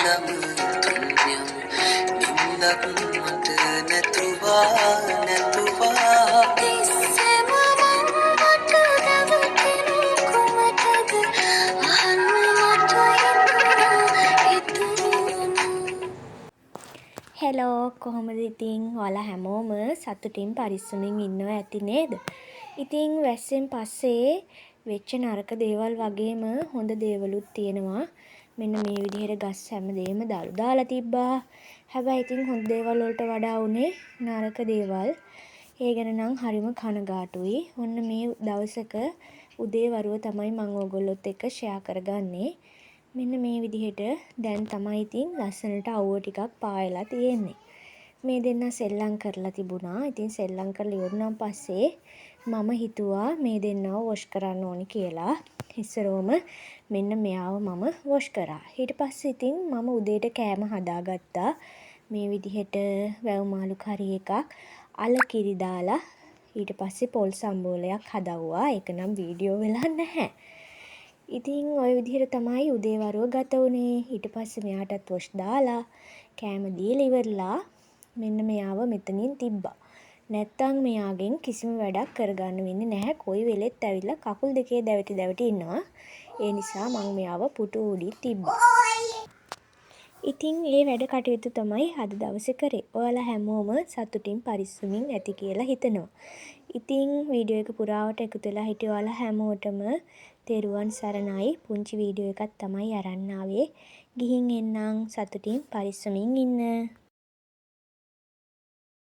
නම් තුන්යම් නින්දක් මට නැතුවා තිස්සම මට රැවටෙනු කුමටද අහන්න මට හිතුණු හෙලෝ කොහොමද ඉතින් ඔයාලා හැමෝම සතුටින් පරිස්සමින් ඉන්නවා ඇති නේද? ඉතින් වැස්සෙන් පස්සේ වෙච්ච නරක දේවල් වගේම හොඳ දේවලුත් තියෙනවා. මෙන්න මේ විදිහට ගස් හැමදේම දළු දාලා තිබ්බා. හැබැයි ඉතින් හොඳ දේවල් වලට වඩා උනේ නරක දේවල්. ඒ ගැන නම් හරිම කනගාටුයි. ඔන්න මේ දවසක උදේ වරුව තමයි මම ඕගොල්ලොත් එක්ක ෂෙයා කරගන්නේ. මෙන්න මේ විදිහට දැන් තමයි ඉතින් ලස්සනට අවුව ටිකක් පායලා තියෙන්නේ. මේ දෙන්නා සෙල්ලම් කරලා තිබුණා. ඉතින් සෙල්ලම් කරලා ඉවරනම් පස්සේ මම හිතුවා මේ දෙන්නව වොෂ් කරන්න ඕනි කියලා. ඉස්සරෝම මෙන්න මෙයාව මම වොෂ් කරා. ඊට පස්සේ ඉතින් මම උදේට කෑම හදාගත්තා. මේ විදිහට වැව් මාළු කරි එකක් අල කිරි දාලා ඊට පස්සේ පොල් සම්බෝලයක් හදවුවා. ඒක නම් වීඩියෝ වෙලා නැහැ. ඉතින් ওই විදිහට තමයි උදේ වරුව ගත වුණේ. ඊට පස්සේ මෙයාටත් වොෂ් දාලා කෑම දීලා ඉවරලා මෙන්න මෙයාව මෙතනින් තිබ්බා. නැත්තම් මෙයාගෙන් කිසිම වැඩක් කරගන්න වෙන්නේ නැහැ. කොයි වෙලෙත් ඇවිල්ලා කකුල් දෙකේ දැවටි ඉන්නවා. ඒ නිසා මම මෙයාව පුටු උඩින් තිබ්බා. ඉතින් ඒ වැඩ කටයුතු තමයි අද දවසේ කරේ. ඔයාලා හැමෝම සතුටින් පරිස්සමින් ඇති කියලා හිතනවා. ඉතින් වීඩියෝ එක පුරාවට එකතු වෙලා හිටිය ඔයාලා හැමෝටම තෙරුවන් සරණයි. පුංචි වීඩියෝ එකක් තමයි අරන් ආවේ. ගිහින් එන්නම් සතුටින් පරිස්සමින් ඉන්න.